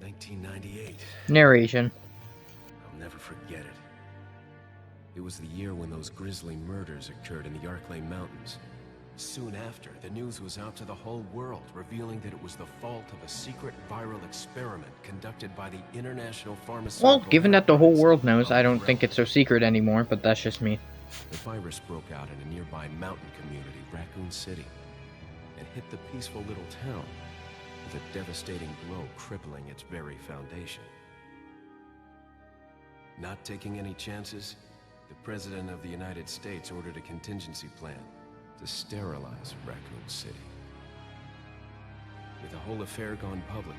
1998. Narration. I'll never forget it. It was the year when those grisly murders occurred in the Arklay Mountains. Soon after, the news was out to the whole world, revealing that it was the fault of a secret viral experiment conducted by the International Pharmaceutical... Well, given that the whole world knows, Umbrella. I don't think it's so secret anymore, but that's just me. The virus broke out in a nearby mountain community, Raccoon City, and hit the peaceful little town with a devastating blow crippling its very foundation. Not taking any chances, the President of the United States ordered a contingency plan to sterilize Raccoon City. With the whole affair gone public,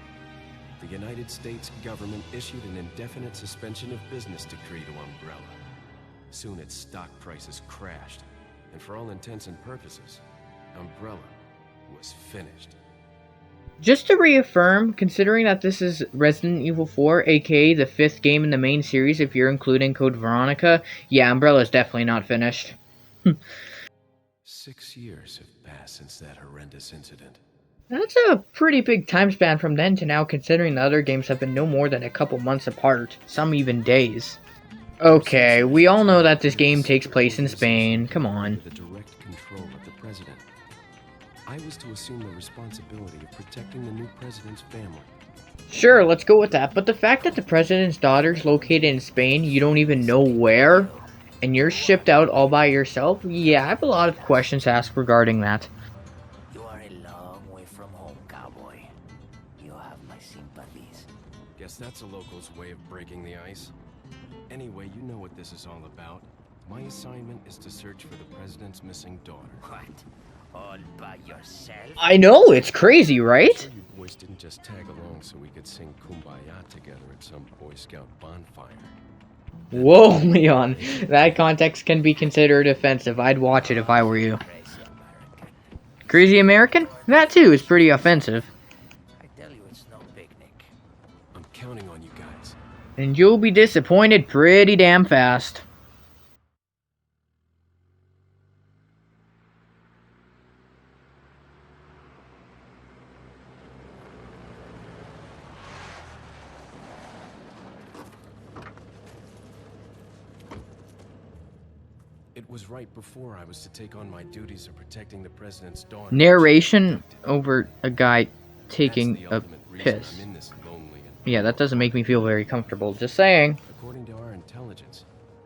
the United States government issued an indefinite suspension of business decree to Umbrella. Soon its stock prices crashed, and for all intents and purposes, Umbrella was finished. Just to reaffirm, considering that this is Resident Evil 4, aka the 5th game in the main series if you're including Code Veronica, yeah, Umbrella's definitely not finished. 6 years have passed since that horrendous incident. That's a pretty big time span from then to now, considering the other games have been no more than a couple months apart, some even days. Okay, we all know that this game takes place in Spain, come on. The direct control of the president. I was to assume the responsibility of protecting the new president's family. Sure, let's go with that, but the fact that the president's daughter's located in Spain, you don't even know where, and you're shipped out all by yourself, yeah, I have a lot of questions to ask regarding that. You are a long way from home, cowboy. You have my sympathies. Guess that's a local's way of breaking the ice. Anyway, you know what this is all about. My assignment is to search for the president's missing daughter. What? All by yourself? I know, it's crazy, right? Sure you boys didn't just tag along so we could sing Kumbaya together at some Boy Scout bonfire. Whoa, Leon, that context can be considered offensive. I'd watch it if I were you. Crazy American. Crazy American? That too is pretty offensive. I tell you, it's no picnic. I'm counting on you guys. And you'll be disappointed pretty damn fast. It was right before I was to take on my duties of protecting the president's daughter. Narration over a guy taking That's the a ultimate reason piss. I'm in this lonely and Yeah, that doesn't make me feel very comfortable, just saying. According to our intelligence,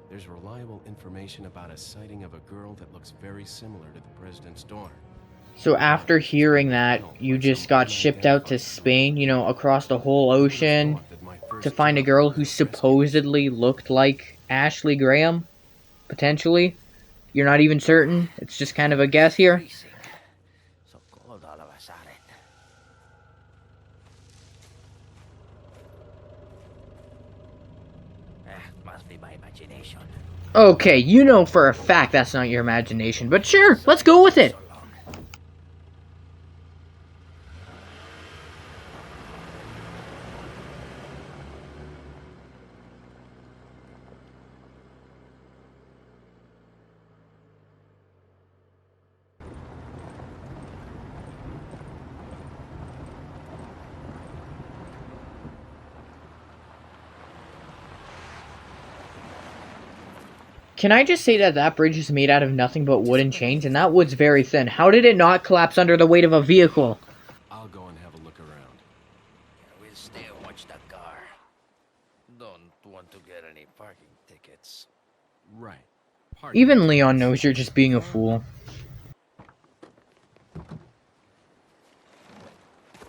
there's reliable information about a sighting of a girl that looks very similar to the president's daughter. So after hearing that, you just got shipped out to Spain, you know, across the whole ocean, to find a girl who supposedly looked like Ashley Graham? Potentially? You're not even certain? It's just kind of a guess here? Freezing. So cold all of a sudden. Must be my imagination. Okay, you know for a fact that's not your imagination, but sure, let's go with it! So long. Can I just say that that bridge is made out of nothing but wooden chains, and that wood's very thin. How did it not collapse under the weight of a vehicle? I'll go and have a look around. We'll stay and watch the car. Don't want to get any parking tickets. Right. Even Leon knows you're just being a fool.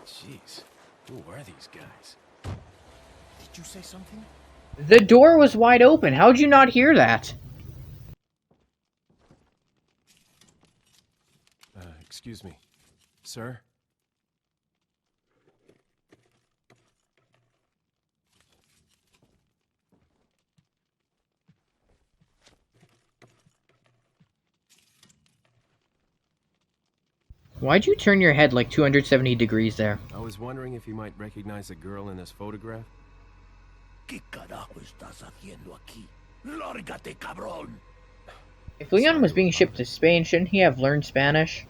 Jeez, who are these guys? Did you say something? The door was wide open. How'd you not hear that? Excuse me. Sir? Why'd you turn your head like 270 degrees there? I was wondering if you might recognize the girl in this photograph. ¿Qué carajo estás haciendo aquí? ¡Lárgate, cabrón! If Leon was being shipped to Spain, shouldn't he have learned Spanish?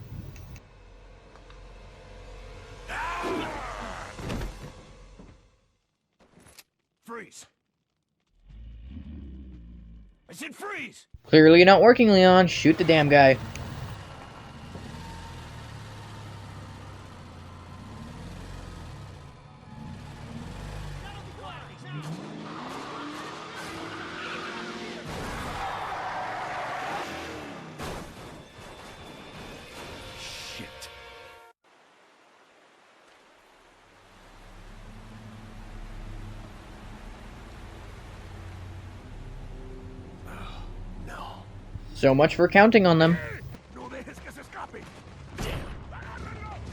freeze. I said freeze! Clearly not working, Leon. Shoot the damn guy. Shit. Oh, no. So much for counting on them. No dejes que se escape.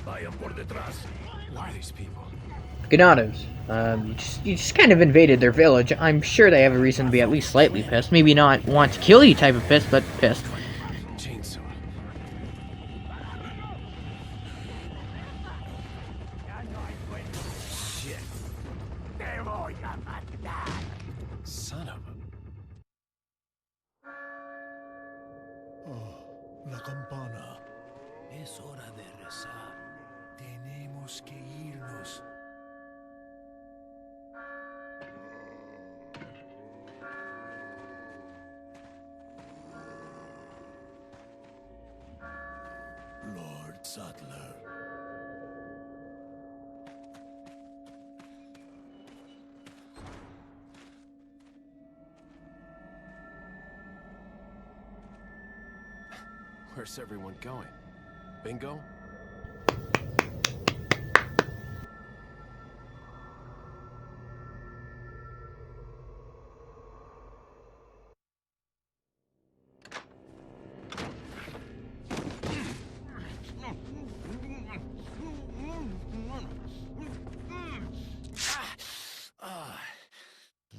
Vayan por detrás. Who are these people? Ganados. You just kind of invaded their village. I'm sure they have a reason to be at least slightly pissed. Maybe not want to kill you type of pissed, but pissed. Chainsaw. Shit. Son of a... Oh, la campana. Es hora de rezar. Tenemos que irnos. Lord Sattler. Where's everyone going? Bingo?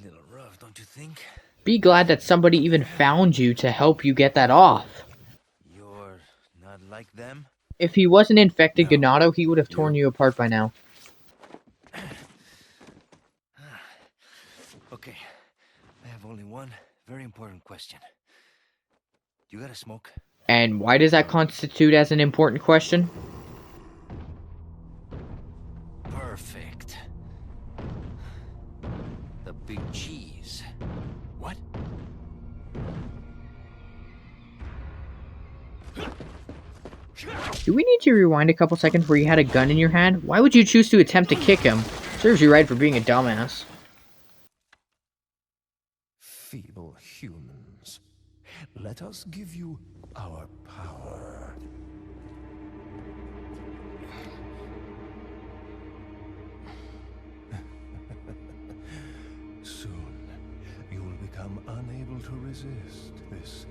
Little rough, don't you think? Be glad that somebody even found you to help you get that off. You're not like them? If he wasn't infected No. Ganado, he would have torn you apart by now. Okay, I have only one very important question. You got a smoke? And why does that constitute as an important question? Perfect. The big cheese. What? Do we need to rewind a couple seconds where you had a gun in your hand? Why would you choose to attempt to kick him? Serves you right for being a dumbass. Feeble humans, let us give you our power. Soon, you will become unable to resist this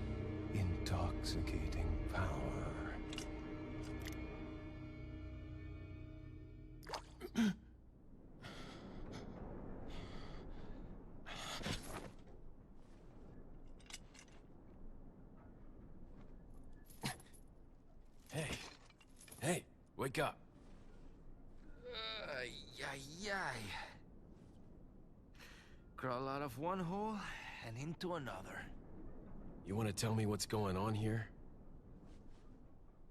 intoxicating power. Hey. Hey, wake up. Ay, ay, ay. Crawl out of one hole and into another. You want to tell me what's going on here?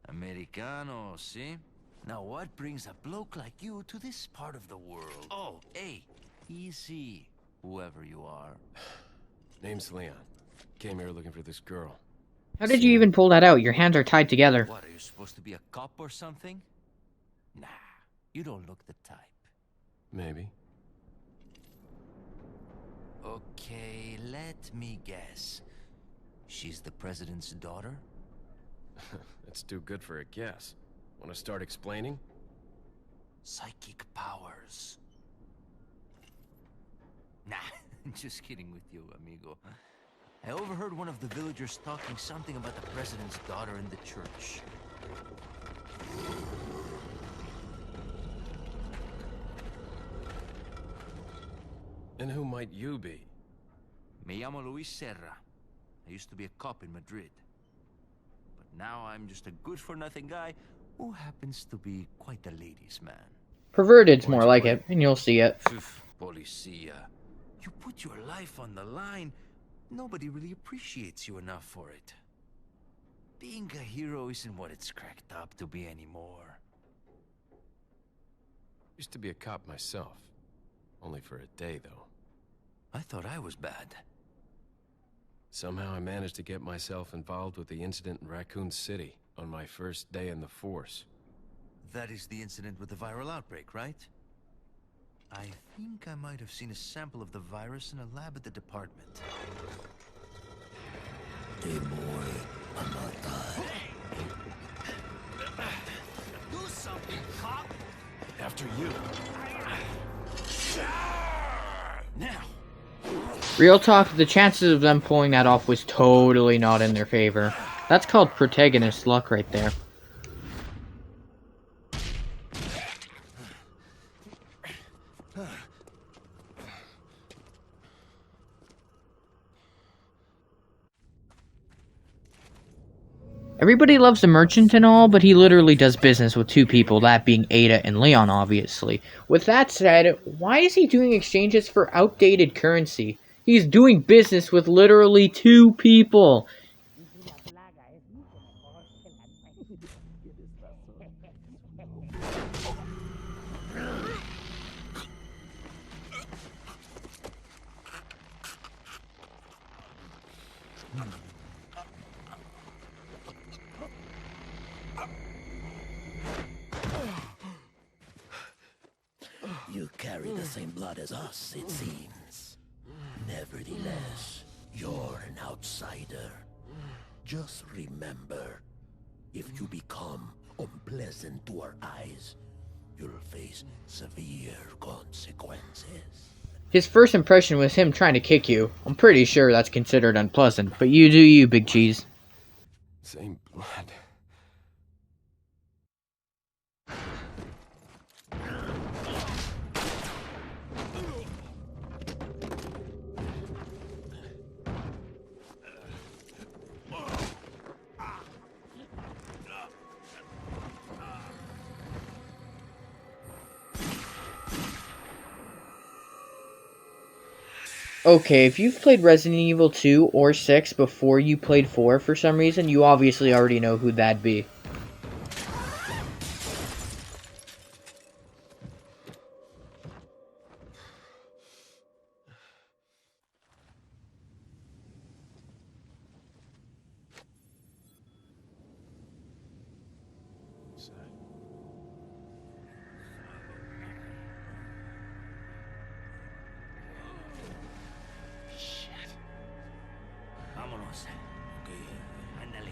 Americano, see? Now what brings a bloke like you to this part of the world? Oh, hey, easy, whoever you are. Name's Leon. Came here looking for this girl. How did you even pull that out? Your hands are tied together. What, are you supposed to be a cop or something? Nah, you don't look the type. Maybe. Okay, let me guess. She's the president's daughter? That's too good for a guess. Want to start explaining? Psychic powers. Nah, just kidding with you, amigo. I overheard one of the villagers talking something about the president's daughter in the church. And who might you be? Me llamo Luis Serra. I used to be a cop in Madrid. But now I'm just a good-for-nothing guy who happens to be quite a ladies' man. Perverted's more like it, and you'll see it. Policia. You put your life on the line. Nobody really appreciates you enough for it. Being a hero isn't what it's cracked up to be anymore. Used to be a cop myself. Only for a day, though. I thought I was bad. Somehow I managed to get myself involved with the incident in Raccoon City on my first day in the Force. That is the incident with the viral outbreak, right? I think I might have seen a sample of the virus in a lab at the department. Hey boy, I'm not done. Do something, cop! After you. Now! Real talk, the chances of them pulling that off was totally not in their favor. That's called protagonist luck right there. Everybody loves the merchant and all, but he literally does business with two people, that being Ada and Leon, obviously. With that said, why is he doing exchanges for outdated currency? He's doing business with literally two people. You carry the same blood as us, it seems. Nevertheless, you're an outsider. Just remember, if you become unpleasant to our eyes, you'll face severe consequences. His first impression was him trying to kick you. I'm pretty sure that's considered unpleasant, but you do you, Big Cheese. Same blood. Okay, if you've played Resident Evil 2 or 6 before you played 4 for some reason, you obviously already know who that'd be. Vámonos. Okay, ándale.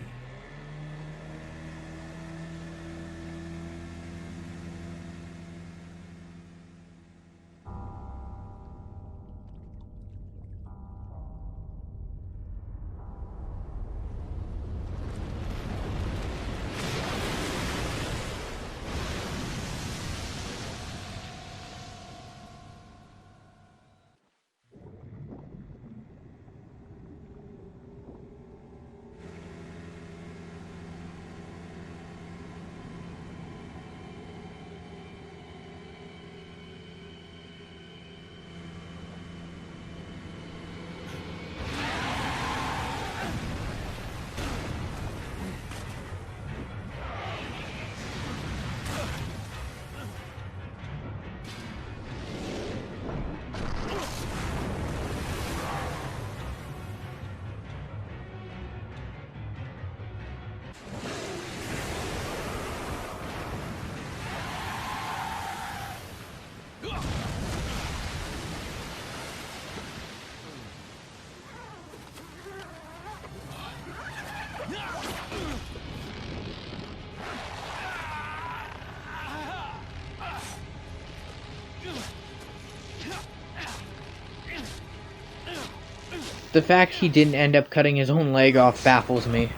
The fact he didn't end up cutting his own leg off baffles me.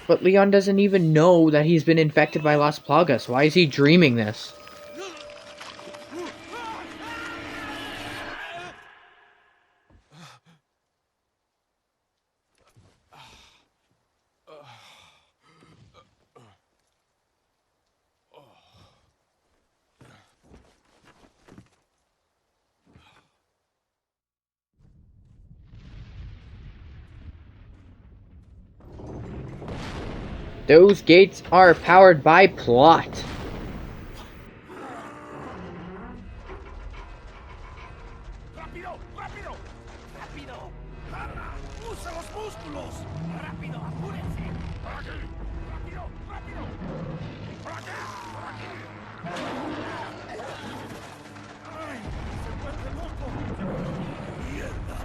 But Leon doesn't even know that he's been infected by Las Plagas. Why is he dreaming this? Those gates are powered by plot. ¡Rápido! ¡Rápido! ¡Rápido! ¡Garra! ¡Usa los músculos! ¡Rápido! ¡Apúrense! ¡Por aquí! ¡Rápido! ¡Rápido! ¡Por aquí! ¡Por aquí! ¡Ay! ¡Se vuelve loco! ¡Mierda!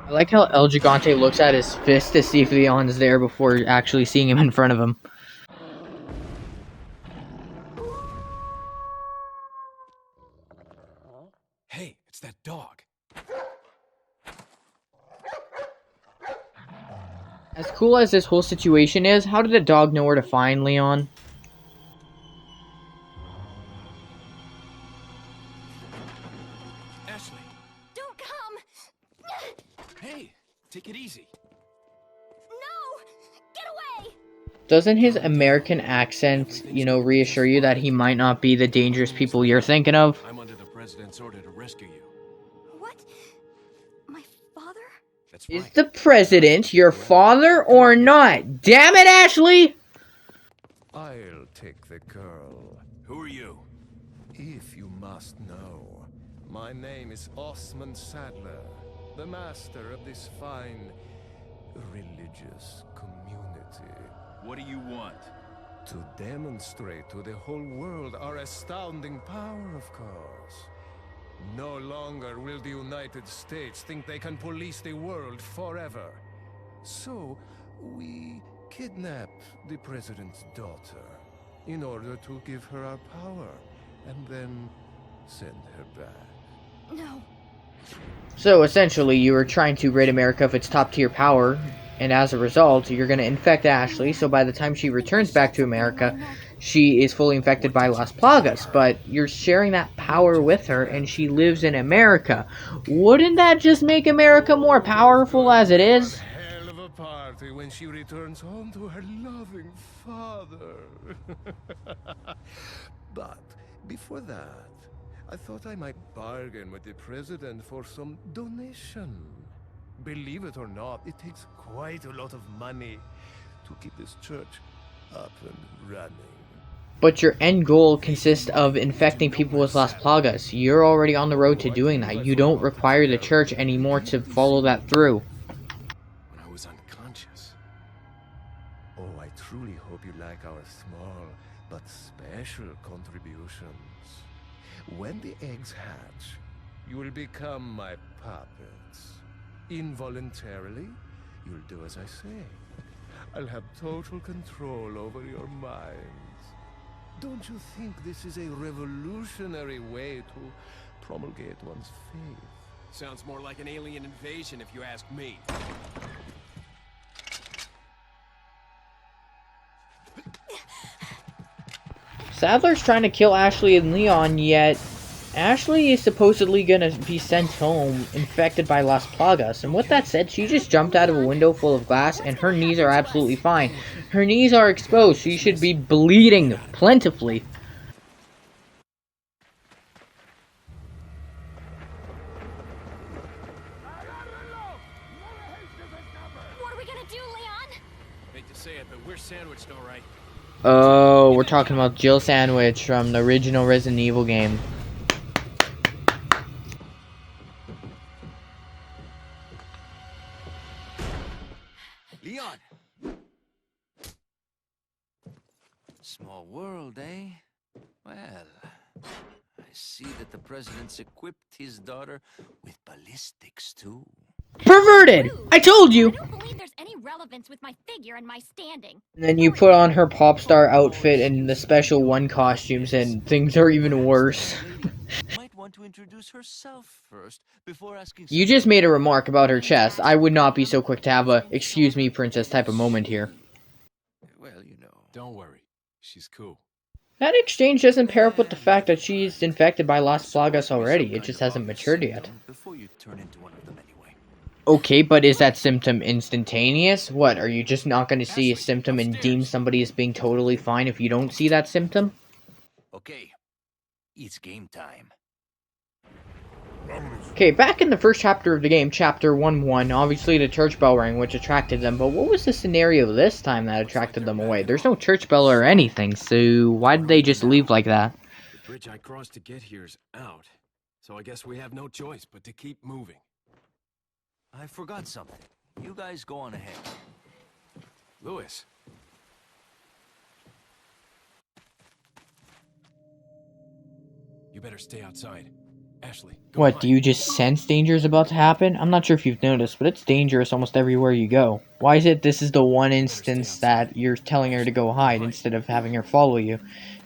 I like how El Gigante looks at his fist to see if Leon's there before actually seeing him in front of him. Hey, it's that dog. As cool as this whole situation is, how did the dog know where to find Leon? Ashley, Don't come! hey, take it easy. No! Get away! Doesn't his American accent, reassure you that he might not be the dangerous people you're thinking of? I'm under the president's order to rescue you. What? My father? That's Is right. the president your father or not? Damn it, Ashley! I'll take the girl. Who are you? If you must know, my name is Osmond Sadler, the master of this fine religious community. What do you want? To demonstrate to the whole world our astounding power, of course. No longer will the United States think they can police the world forever. So, we kidnap the president's daughter in order to give her our power, and then send her back. No. So essentially, you were trying to rid America of its top tier power, and as a result, you're going to infect Ashley, so by the time she returns back to America, she is fully infected by Las Plagas, but you're sharing that power with her, and she lives in America. Wouldn't that just make America more powerful as it is? Hell of a party when she returns home to her loving father. But before that, I thought I might bargain with the president for some donation. Believe it or not, it takes quite a lot of money to keep this church up and running. But your end goal consists of infecting people with Las Plagas. You're already on the road to doing that. You don't require the church anymore to follow that through. When I was unconscious. Oh, I truly hope you like our small but special contributions. When the eggs hatch, you will become my puppets. Involuntarily, you'll do as I say. I'll have total control over your minds. Don't you think this is a revolutionary way to promulgate one's faith? Sounds more like an alien invasion if you ask me. Sadler's trying to kill Ashley and Leon, yet Ashley is supposedly gonna be sent home infected by Las Plagas. And with that said, she just jumped out of a window full of glass and her knees are absolutely fine. Her knees are exposed. She should be bleeding plentifully. What are we gonna do, Leon? Hate to say it, but we're sandwiched, all right. Oh, we're talking about Jill Sandwich from the original Resident Evil game. Leon! Small world, eh? Well, I see that the president's equipped his daughter with ballistics, too. Perverted! I told you! I don't believe there's any relevance with my figure and my standing. And then you put on her pop star outfit and the special one costumes, and things are even worse. Might want to introduce herself first before asking. You just made a remark about her chest. I would not be so quick to have a "excuse me, princess" type of moment here. Well, you know. Don't worry. She's cool. That exchange doesn't pair up with the fact that she's infected by Las Plagas already. It just hasn't matured yet. Before you turn into one of them anyway. Okay, but is that symptom instantaneous? What, are you just not going to see a symptom and deem somebody as being totally fine if you don't see that symptom? Okay, it's game time. Okay, back in the first chapter of the game, chapter 1-1, obviously the church bell rang, which attracted them, but what was the scenario this time that attracted them away? There's no church bell or anything, so why did they just leave like that? The bridge I crossed to get here's out, so I guess we have no choice but to keep moving. I forgot something. You guys go on ahead. Louis. You better stay outside. Ashley, go What, behind. do you just sense danger is about to happen? I'm not sure if you've noticed, but it's dangerous almost everywhere you go. Why is it this is the one instance that you're telling her to go hide instead of having her follow you?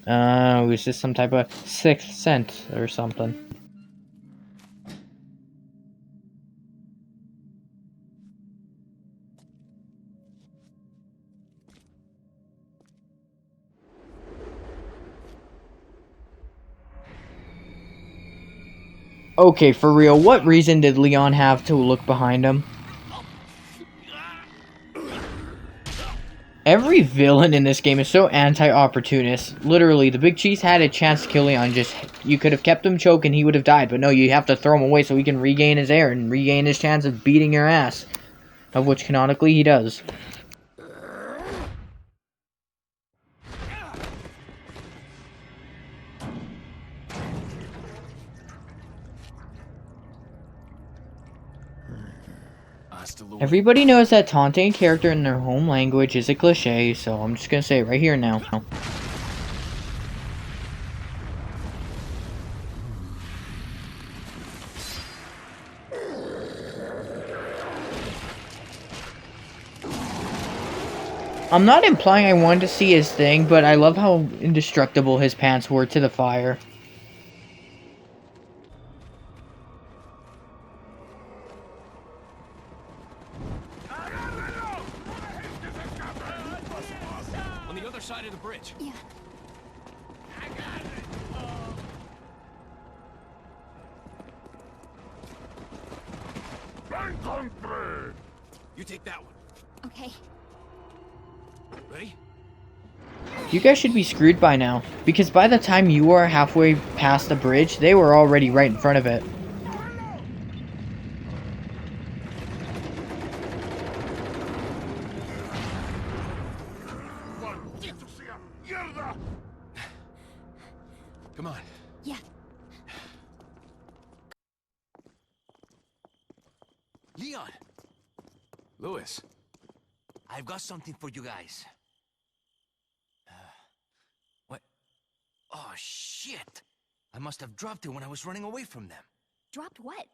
Is this some type of sixth sense or something? Okay, for real, what reason did Leon have to look behind him? Every villain in this game is so anti-opportunist. Literally, the Big Cheese had a chance to kill Leon, you could have kept him choke and he would have died, but no, you have to throw him away so he can regain his air and regain his chance of beating your ass. Of which, canonically, he does. Everybody knows that taunting a character in their home language is a cliche, so I'm just gonna say it right here now. I'm not implying I wanted to see his thing, but I love how indestructible his pants were to the fire. On the other side of the bridge. Yeah. You take that one. Okay. Ready? You guys should be screwed by now, because by the time you are halfway past the bridge, they were already right in front of it. Come on. Yeah. Leon, Louis. I've got something for you guys. What? Oh, shit! I must have dropped it when I was running away from them. Dropped what?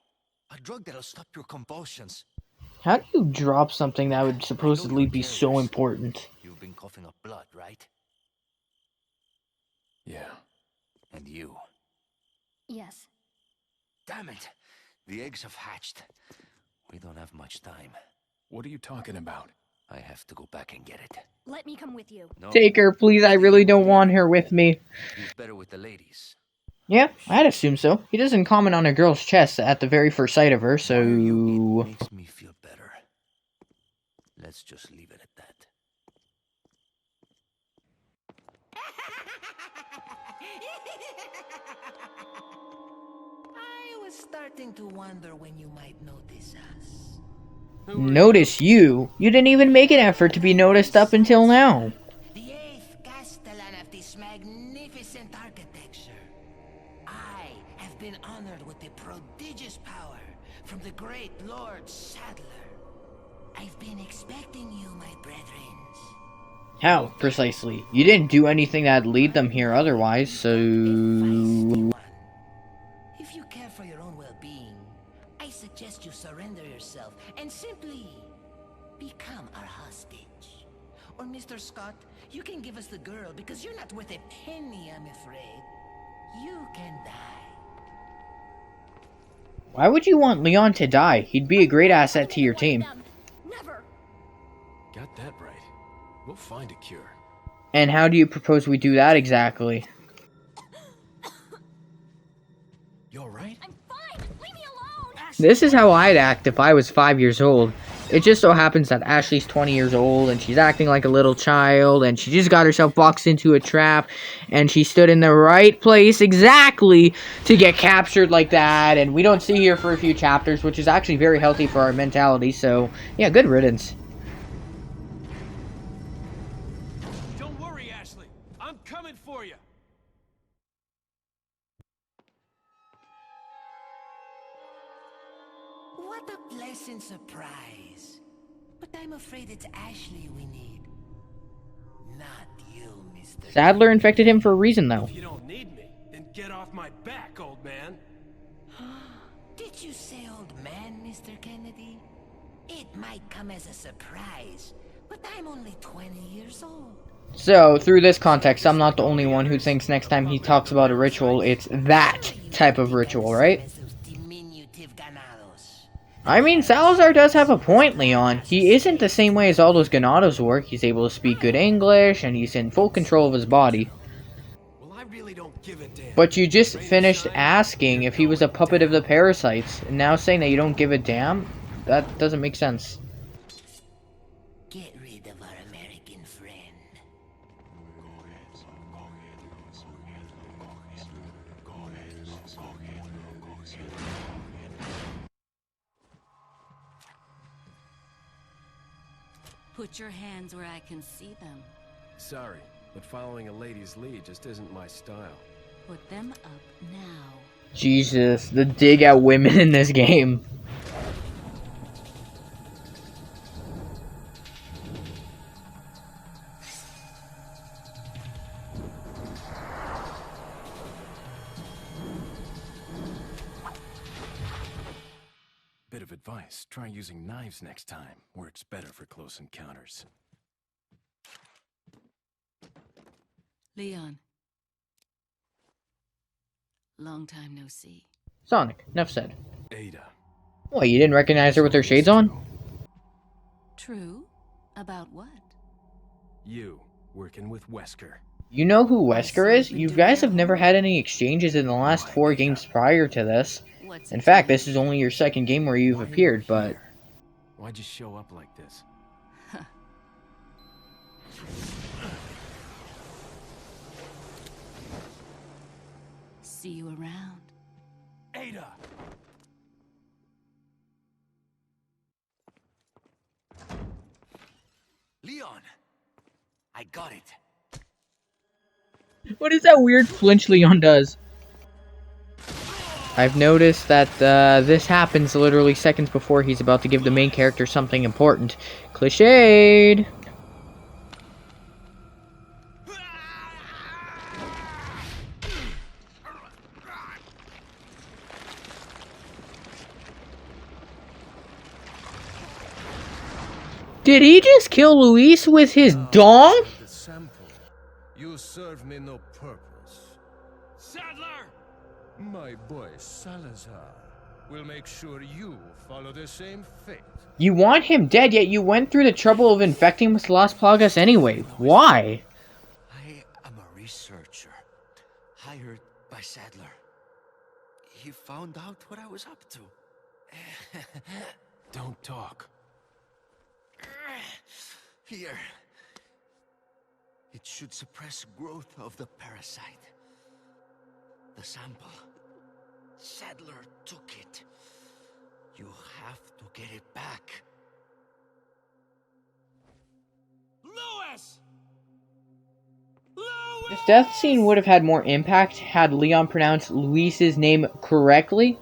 A drug that'll stop your convulsions. How do you drop something that would supposedly be so important? You've been coughing up blood, right? Yeah. And you. Yes. Damn it! The eggs have hatched. We don't have much time. What are you talking about? I have to go back and get it. Let me come with you. No, Take her, please, I really don't want her with me. he's better with the ladies. Yeah, I'd assume so. He doesn't comment on a girl's chest at the very first sight of her, It so... makes me feel better. Let's just leave it at that. I was starting to wonder when you might notice us. Notice you? You didn't even make an effort to be noticed up until now. The eighth castellan of this magnificent architecture. I have been honored with the prodigious power from the great Lord Sadler. I've been expecting you, my brethren. How, precisely? You didn't do anything that'd lead them here otherwise, so... If you care for your own well-being, I suggest you surrender yourself and simply become our hostage. Or Mr. Scott, you can give us the girl because you're not worth a penny, I'm afraid. You can die. Why would you want Leon to die? He'd be a great asset to your team. Never. Got that right. We'll find a cure. And how do you propose we do that exactly? You alright? I'm fine. Leave me alone. This is how I'd act if I was 5 years old. It just so happens that Ashley's 20 years old, and she's acting like a little child, and she just got herself boxed into a trap, and she stood in the right place exactly to get captured like that, and we don't see her for a few chapters, which is actually very healthy for our mentality, so, yeah, good riddance. Don't worry, Ashley. I'm coming for you. What a pleasant surprise. But I'm afraid it's Ashley we need. Not you, Mr. Sadler infected him for a reason, though. If you don't need me, then get off my back, old man. Did you say old man, Mr. Kennedy? It might come as a surprise, but I'm only 20 years old. So, through this context, I'm not the only one who thinks next time he talks about a ritual, it's that type of ritual, right? I mean, Salazar does have a point, Leon. He isn't the same way as all those Ganados were. He's able to speak good English, and he's in full control of his body. Well, I really don't give a damn. But you just finished asking if he was a puppet of the parasites, and now saying that you don't give a damn? That doesn't make sense. Get rid of our American friend. Put your hands where I can see them. Sorry, but following a lady's lead just isn't my style. Put them up now. Jesus, the dig at women in this game. Bit of advice, try using knives next time. Works better for close encounters. Leon. Long time no see. Sonic, enough said. Ada. What, you didn't recognize her with her shades on? True? About what? You, working with Wesker. You know who Wesker is? You guys have never had any exchanges in the last 4 games prior to this. What's In it fact, to this is only your 2nd game where you've Why are you appeared, but... here? Why'd you show up like this? See you around. Ada! Leon! I got it. What is that weird flinch Leon does? I've noticed that this happens literally seconds before he's about to give the main character something important. Cliched! Did he just kill Luis with his dong? The sample. You serve me no purpose. Sadler! My boy Salazar will make sure you follow the same fate. You want him dead, yet you went through the trouble of infecting with Las Plagas anyway. Why? I am a researcher, hired by Sadler. He found out what I was up to. Don't talk. Here. It should suppress growth of the parasite. The sample. Sadler took it. You have to get it back. us! This death scene would have had more impact had Leon pronounced Luis's name correctly.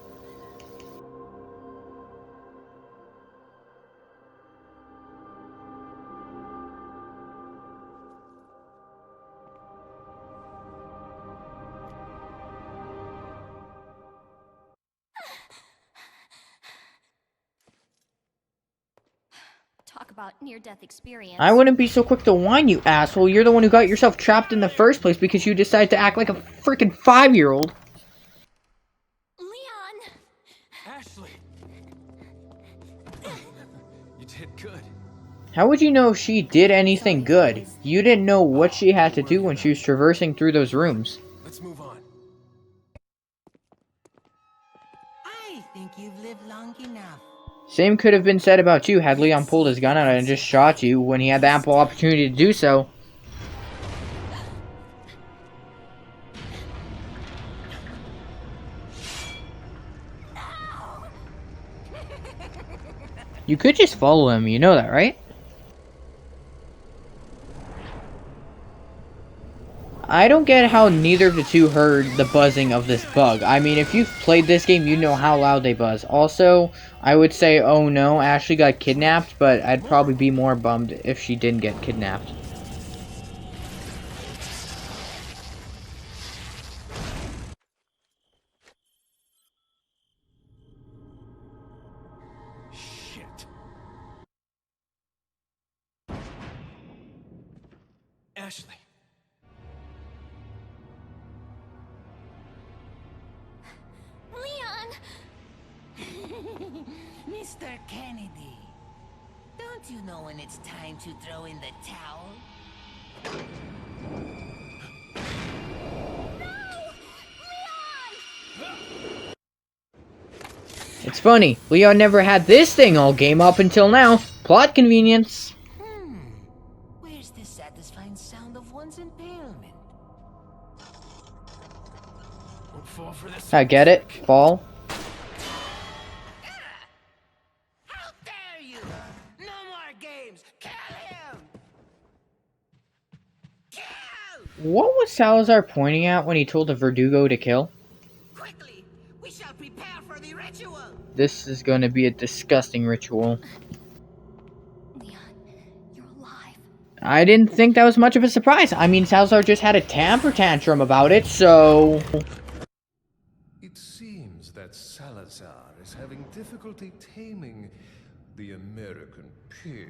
Talk about near-death experience. I wouldn't be so quick to whine, you asshole. You're the one who got yourself trapped in the first place because you decided to act like a freaking 5-year-old. Leon! Ashley! You did good. How would you know if she did anything good? You didn't know what she had to do when she was traversing through those rooms. Let's move on. I think you've lived long enough. Same could have been said about you had Leon pulled his gun out and just shot you when he had the ample opportunity to do so. You could just follow him, you know that, right? I don't get how neither of the two heard the buzzing of this bug. I mean, if you've played this game, you know how loud they buzz. Also, I would say, oh no, Ashley got kidnapped, but I'd probably be more bummed if she didn't get kidnapped. Shit. Ashley. Leon! Mr. Kennedy, don't you know when it's time to throw in the towel? It's funny, Leon never had this thing all game up until now. Plot convenience. Where's the satisfying sound of one's impalement? Don't fall for this. I get it. Fall. How dare you! No more games! Kill him! Kill! What was Salazar pointing at when he told the Verdugo to kill? Quickly! We shall prepare for the ritual! This is going to be a disgusting ritual. Leon, you're alive. I didn't think that was much of a surprise. I mean, Salazar just had a temper tantrum about it, so... It seems that Salazar is having difficulty taming the American pig.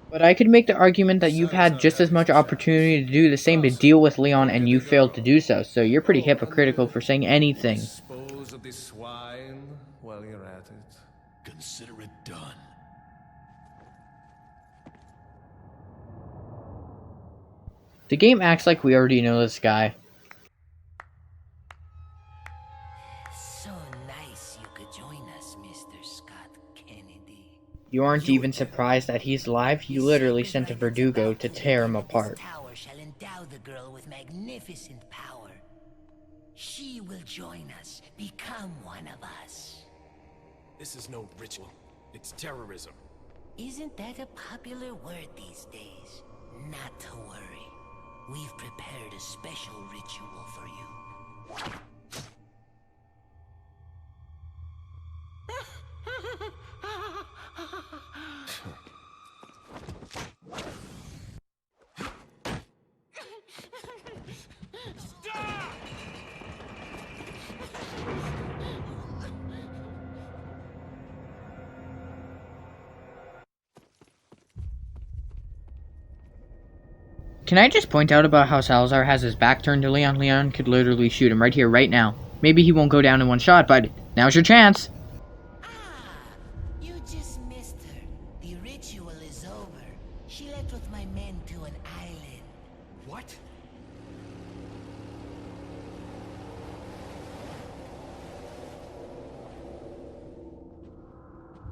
But I could make the argument that you've had just as much opportunity to do the same to deal with Leon and you failed to do so, so you're pretty hypocritical for saying anything. Dispose of the swine while you're at it. Consider it done. The game acts like we already know this guy. So nice you could join us, Mr. Scott Kennedy. You aren't even surprised that he's alive? You literally sent a Verdugo to tear him apart. This tower shall endow the girl with magnificent power. She will join us, become one of us. This is no ritual. It's terrorism. Isn't that a popular word these days? Not to worry. We've prepared a special ritual for you. Stop! Can I just point out about how Salazar has his back turned to Leon? Leon could literally shoot him right here, right now. Maybe he won't go down in one shot, but now's your chance. You just missed her. The ritual is over. She left with my men to an island. What?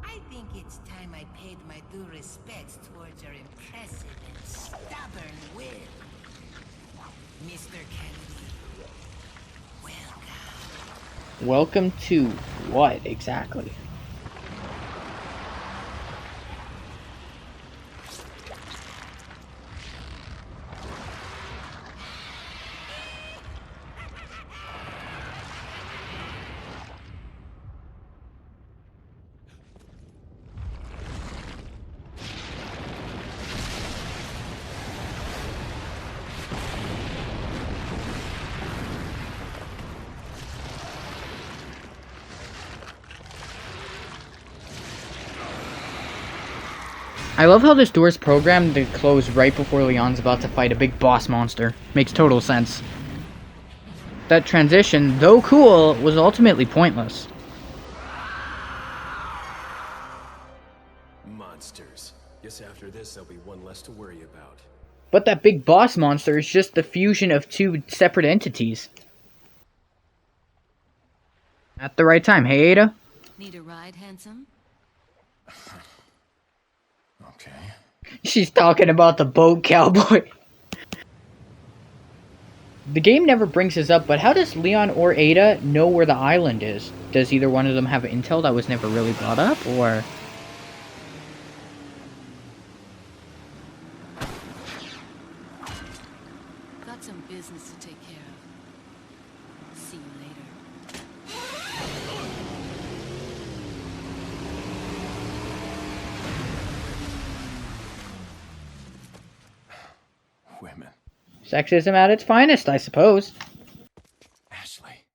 I think it's time I paid my due respects towards your impressive and stubborn will. Mr. Kennedy, welcome. Welcome to what exactly? I love how this door is programmed to close right before Leon's about to fight a big boss monster. Makes total sense. That transition, though cool, was ultimately pointless. Monsters. Guess after this there'll be one less to worry about. But that big boss monster is just the fusion of two separate entities. At the right time, hey Ada? Need a ride, handsome? Okay. She's talking about the boat cowboy. The game never brings this up, but how does Leon or Ada know where the island is? Does either one of them have intel that was never really brought up, or...? Got some business to take care of. See you later. Women. Sexism at its finest, I suppose. Ashley.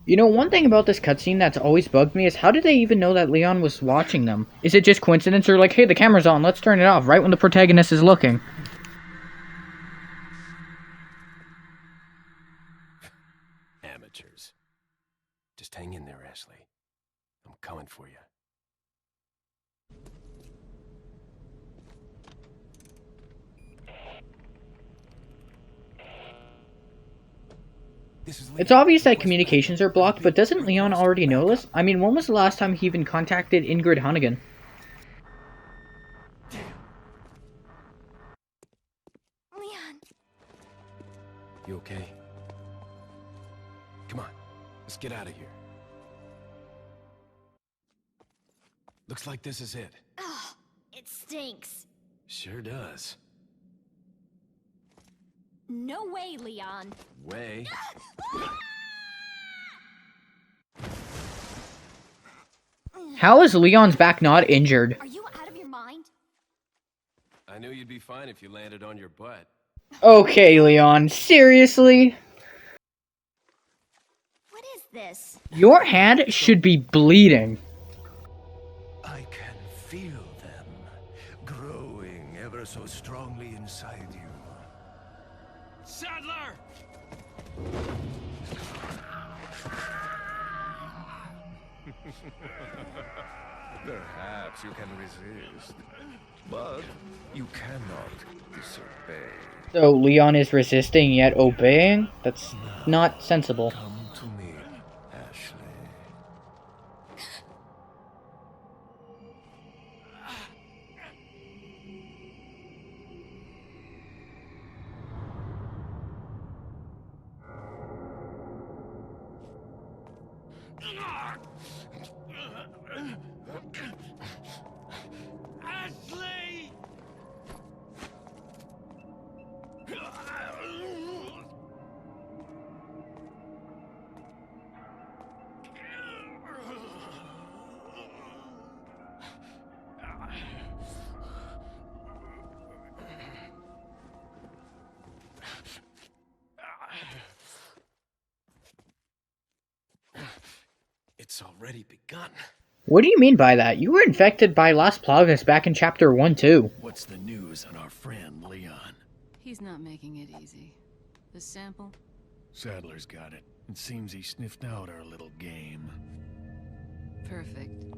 You know, one thing about this cutscene that's always bugged me is how did they even know that Leon was watching them? Is it just coincidence, or like, hey, the camera's on, let's turn it off right when the protagonist is looking? Amateurs. Just hang in there, Ashley. I'm coming for you. It's obvious that communications are blocked, but doesn't Leon already know this? I mean, when was the last time he even contacted Ingrid Hunnigan? Leon. You okay? Come on, let's get out of here. Looks like this is it. Ugh, it stinks. Sure does. No way, Leon. Way. How is Leon's back not injured? Are you out of your mind? I knew you'd be fine if you landed on your butt. Okay, Leon, seriously? What is this? Your hand should be bleeding. I can feel them growing ever so strongly inside you. Sadler! Perhaps you can resist, but you cannot disobey. So Leon is resisting yet obeying? That's not sensible. Come to me, Ashley. Ashley! It's already begun. What do you mean by that? You were infected by Las Plagas back in Chapter 1 too. What's the news on our friend, Leon? He's not making it easy. The sample? Sadler's got it. It seems he sniffed out our little game. Perfect.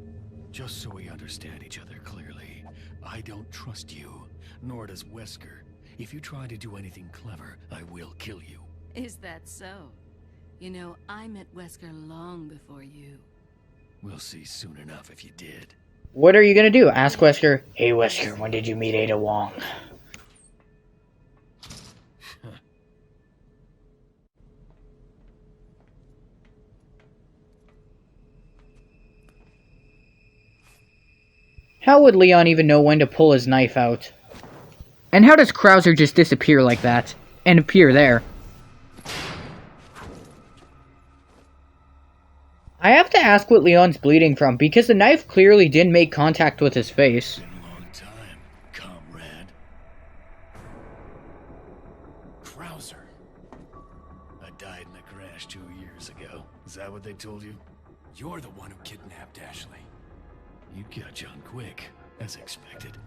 Just so we understand each other clearly, I don't trust you, nor does Wesker. If you try to do anything clever, I will kill you. Is that so? You know, I met Wesker long before you. We'll see soon enough if you did. What are you gonna do? Ask Wesker, hey Wesker, when did you meet Ada Wong? How would Leon even know when to pull his knife out? And how does Krauser just disappear like that? And appear there? I have to ask what Leon's bleeding from, because the knife clearly didn't make contact with his face. Been a long time, comrade. died in a crash 2 years ago. Is that what they told you? You're the one who kidnapped Ashley. You catch on quick, as expected.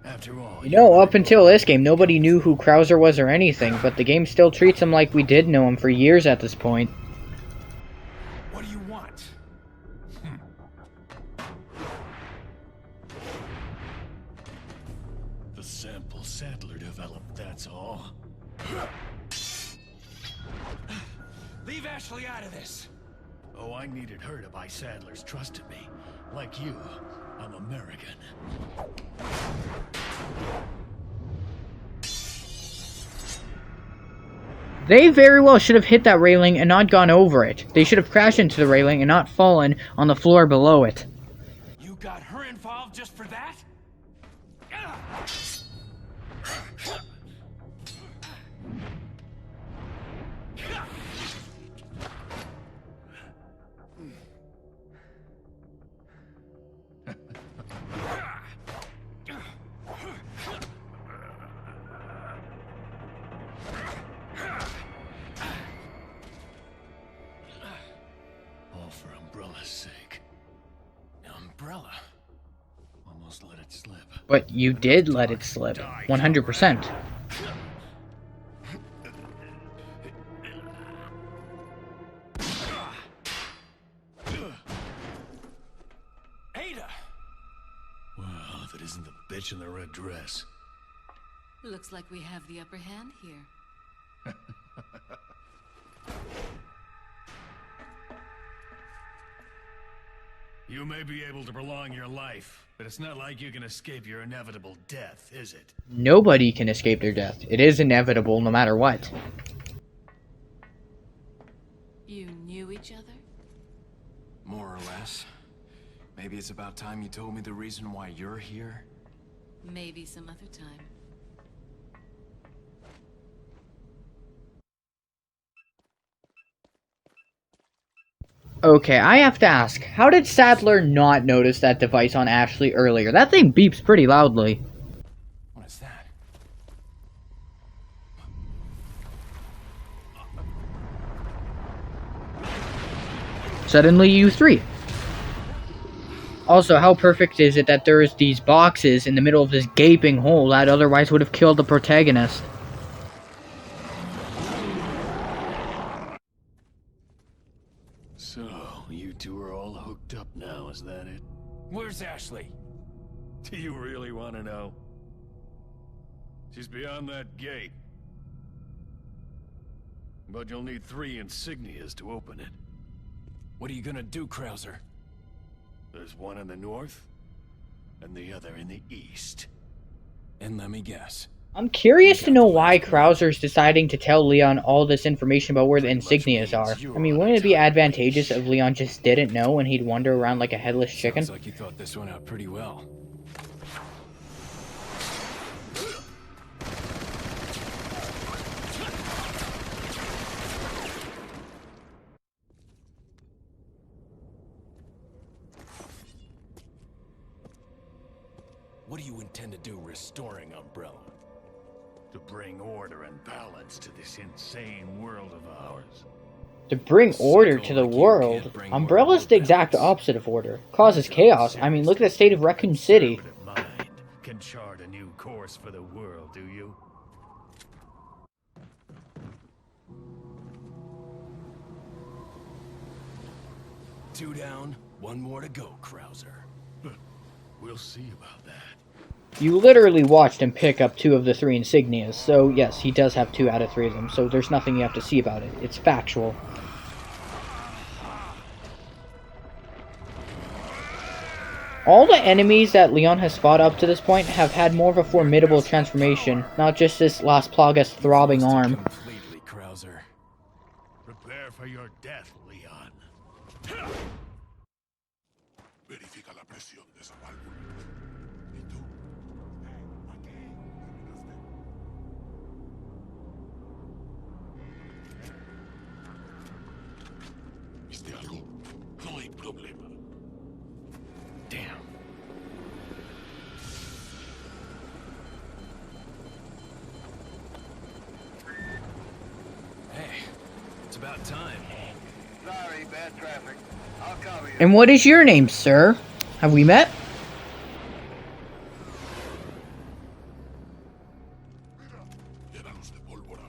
After all, You know, up until this game, nobody knew who Krauser was or anything, but the game still treats him like we did know him for years at this point. What do you want? The sample Sadler developed, that's all. Leave Ashley out of this. Oh, I needed her to buy Sadler's trust in me. Like you, I'm American. They very well should have hit that railing and not gone over it. They should have crashed into the railing and not fallen on the floor below it. You got her involved just for that? All for Umbrella's sake. Umbrella. Almost let it slip. But you did let it slip. 100%. Ada! Well, if it isn't the bitch in the red dress. Looks like we have the upper hand here. You may be able to prolong your life, but it's not like you can escape your inevitable death, is it? Nobody can escape their death. It is inevitable no matter what. You knew each other? More or less. Maybe it's about time you told me the reason why you're here. Maybe some other time. Okay, I have to ask, how did Sadler not notice that device on Ashley earlier? That thing beeps pretty loudly. What is that? Suddenly U3. Also, how perfect is it that there's these boxes in the middle of this gaping hole that otherwise would have killed the protagonist? So, you two are all hooked up now, is that it? Where's Ashley? Do you really want to know? She's beyond that gate. But you'll need 3 insignias to open it. What are you gonna do, Krauser? There's one in the north, and the other in the east. And let me guess. I'm curious to know why Krauser's deciding to tell Leon all this information about where the insignias are. I mean, wouldn't it be advantageous if Leon just didn't know and he'd wander around like a headless chicken? Sounds like you thought this one out pretty well. What do you intend to do restoring Umbrella? To bring order and balance to this insane world of ours. To bring order to the world, Umbrella's the exact opposite of order. Causes chaos. I mean, look at the state of Raccoon City. Conservative mind can chart a new course for the world, do you? Two down, one more to go, Krauser. We'll see about that. You literally watched him pick up 2 of the 3 insignias, so yes, he does have 2 out of 3 of them, so there's nothing you have to see about it. It's factual. All the enemies that Leon has fought up to this point have had more of a formidable transformation, not just this Las Plagas throbbing arm. Completely, Krauser. Prepare for your death, Leon. Verifica la presión de esa válvula. ¿Y tú? Aquí. ¿Viste algo? No hay problema. Damn. Hey, about time. Sorry, bad traffic. I'll cover you. And what is your name, sir? Have we met? Llénalos de pólvora.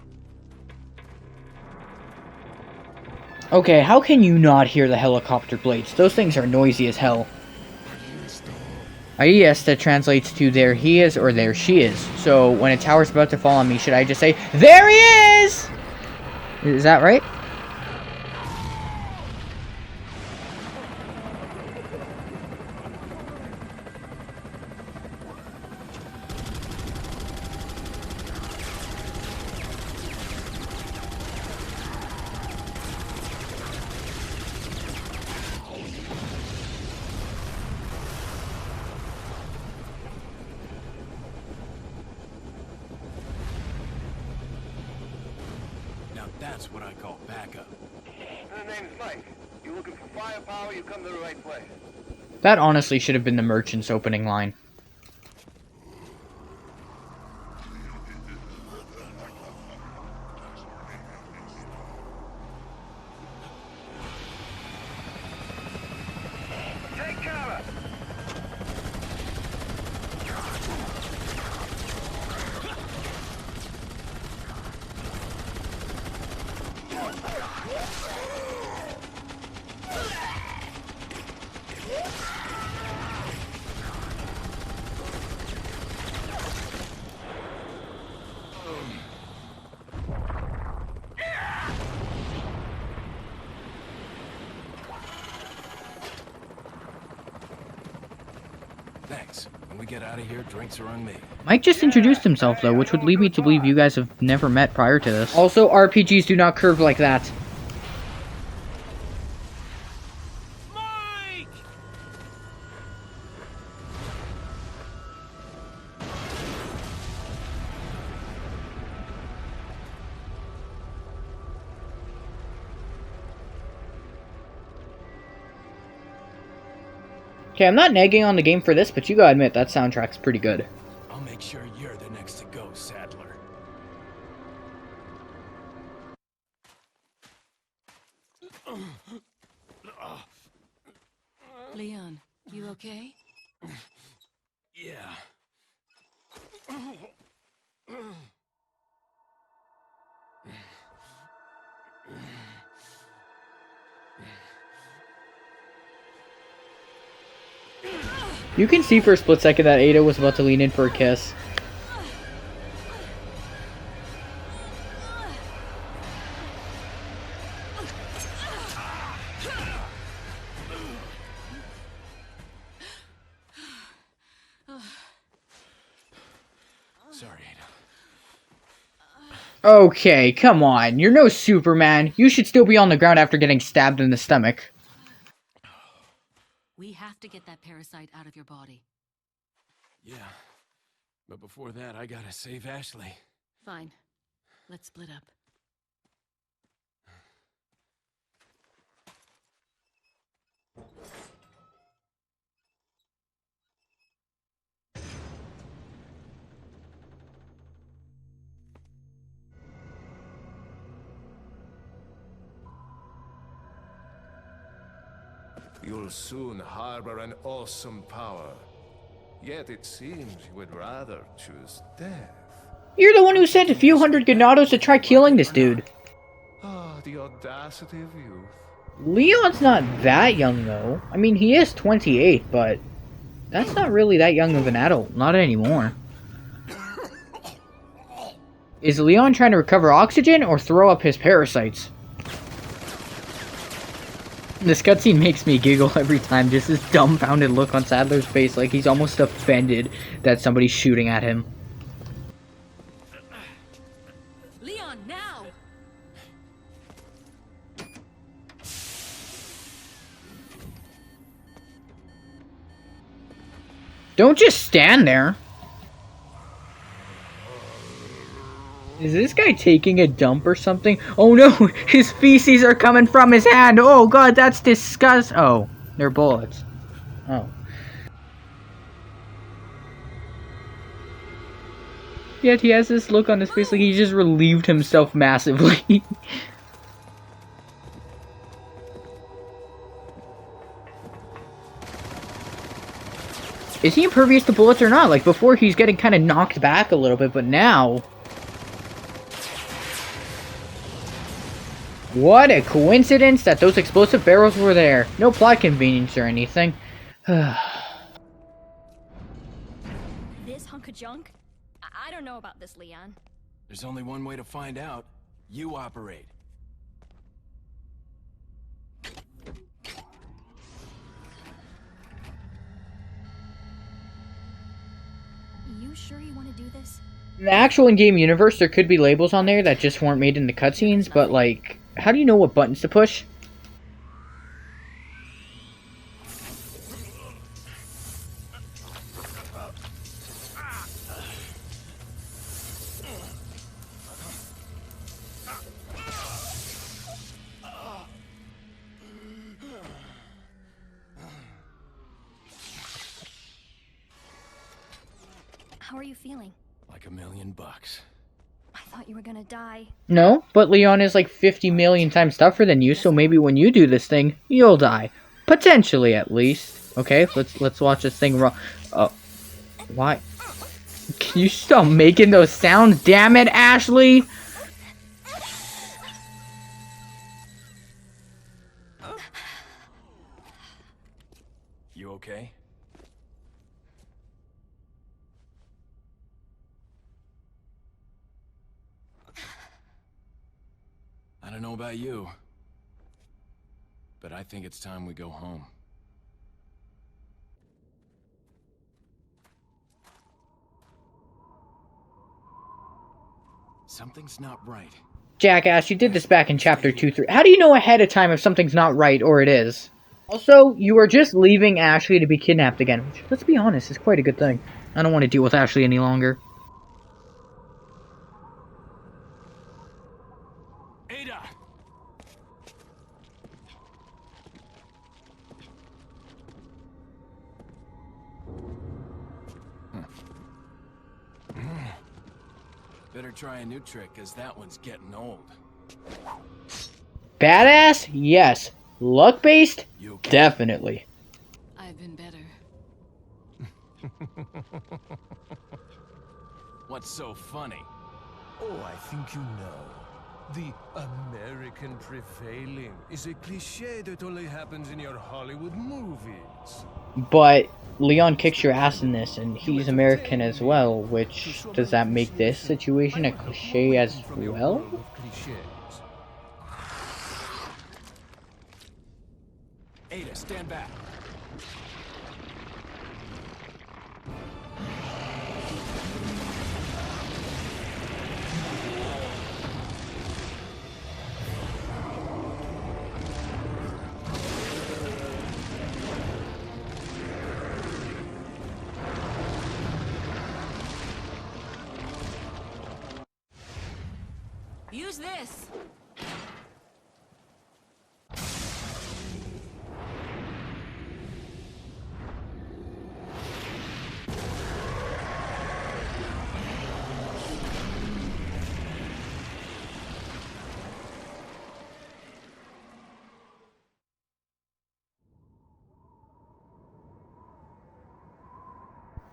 Okay, how can you not hear the helicopter blades? Those things are noisy as hell. Ayesta translates to there he is or there she is. So when a tower's about to fall on me, should I just say, there he is? Is that right? Now that's what I call backup. The name's Mike. You looking for firepower, you come to the right place. That honestly should have been the merchant's opening line. Take cover! Thanks. When we get out of here, drinks are on me. Mike just introduced himself though, which would lead me to believe you guys have never met prior to this. Also, RPGs do not curve like that. Mike! Okay, I'm not nagging on the game for this, but you gotta admit, that soundtrack's pretty good. I'll make sure you're the next to go, Sadler. Leon, you okay? Yeah. You can see for a split second that Ada was about to lean in for a kiss. Sorry, Ada. Okay, come on. You're no Superman. You should still be on the ground after getting stabbed in the stomach. We have to get that parasite out of your body. Yeah. But before that, I gotta save Ashley. Fine. Let's split up. You'll soon harbor an awesome power. Yet it seems you would rather choose death. You're the one who sent a few hundred ganados to try killing this dude. Ah, the audacity of youth. Leon's not that young, though. I mean, he is 28, but that's not really that young of an adult. Not anymore. Is Leon trying to recover oxygen or throw up his parasites? This cutscene makes me giggle every time. Just this dumbfounded look on Sadler's face, like he's almost offended that somebody's shooting at him. Leon, now! Don't just stand there. Is this guy taking a dump or something? Oh no, his feces are coming from his hand. Oh god, that's disgust. Oh, they're bullets. Oh. Yet he has this look on his face like he just relieved himself massively. Is he impervious to bullets or not? Like, before he's getting kind of knocked back a little bit, but now... What a coincidence that those explosive barrels were there. No plot convenience or anything. This hunk of junk? I don't know about this, Leon. There's only one way to find out. You operate. You sure you want to do this? In the actual in-game universe, there could be labels on there that just weren't made in the cutscenes, but like, how do you know what buttons to push? How are you feeling? Like $1,000,000. I thought you were gonna die. No, but Leon is like 50 million times tougher than you, so maybe when you do this thing, you'll die. Potentially, at least. Okay, let's watch this thing run. Oh, why? Can you stop making those sounds? Damn it, Ashley! You okay? I don't know about you, but I think it's time we go home. Something's not right. Jackass, you did this back in chapter 2-3. How do you know ahead of time if something's not right or it is? Also, you are just leaving Ashley to be kidnapped again, which, let's be honest, is quite a good thing. I don't want to deal with Ashley any longer. Ada! Better try a new trick, because that one's getting old. Badass? Yes. Luck-based? Definitely. I've been better. What's so funny? Oh, I think you know. The American prevailing is a cliche that only happens in your Hollywood movies. But Leon kicks your ass in this, and he's American as well, which, does that make this situation a cliche as well? Ada, stand back. Use this.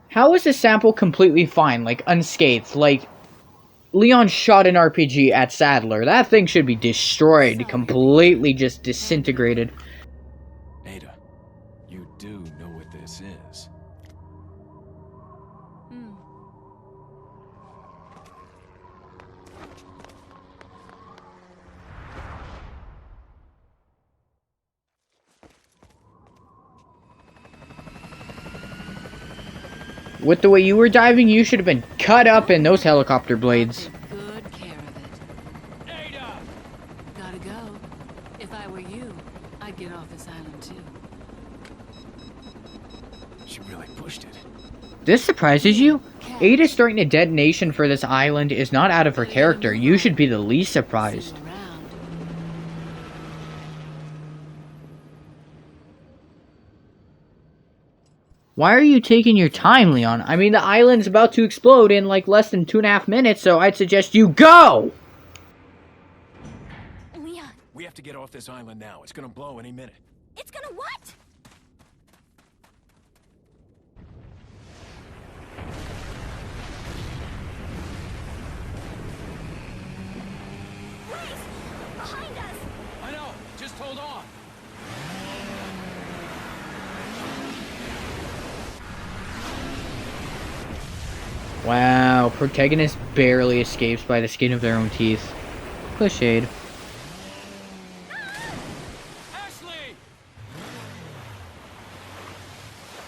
How is this sample completely fine, like, unscathed? Like, Leon shot an RPG at Sadler. That thing should be destroyed, completely just disintegrated. Ada, you do know what this is. With the way you were diving, you should have been cut up in those helicopter blades. Good care of it. Ada! Gotta go. If I were you, I'd get off this island too. She really pushed it. This surprises you? Ada starting a detonation for this island is not out of her character. You should be the least surprised. Why are you taking your time, Leon? I mean, the island's about to explode in like less than 2.5 minutes, so I'd suggest you go! Leon, We have to get off this island now. It's gonna blow any minute. it's gonna what? know, protagonist barely escapes by the skin of their own teeth. Cliched. Ashley!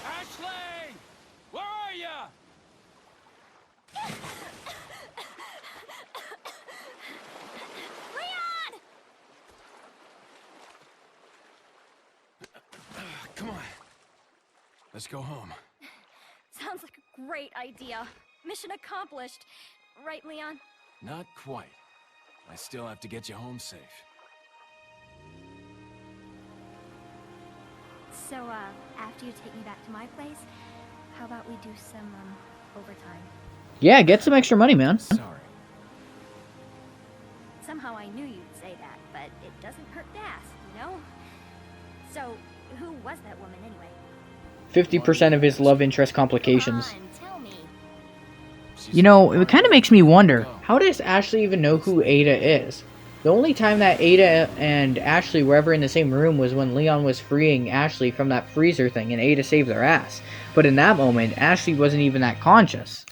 Ashley! Where are ya? Leon! Come on. Let's go home. Sounds like a great idea. Mission accomplished. Right, Leon? Not quite. I still have to get you home safe. So, after you take me back to my place, how about we do some, overtime? Yeah, get some extra money, man. Sorry. Somehow I knew you'd say that, but it doesn't hurt to ask, you know? So, who was that woman anyway? 50% of his love interest complications. Come on, tell me. You know, it kind of makes me wonder, how does Ashley even know who Ada is? The only time that Ada and Ashley were ever in the same room was when Leon was freeing Ashley from that freezer thing and Ada saved their ass. But in that moment, Ashley wasn't even that conscious.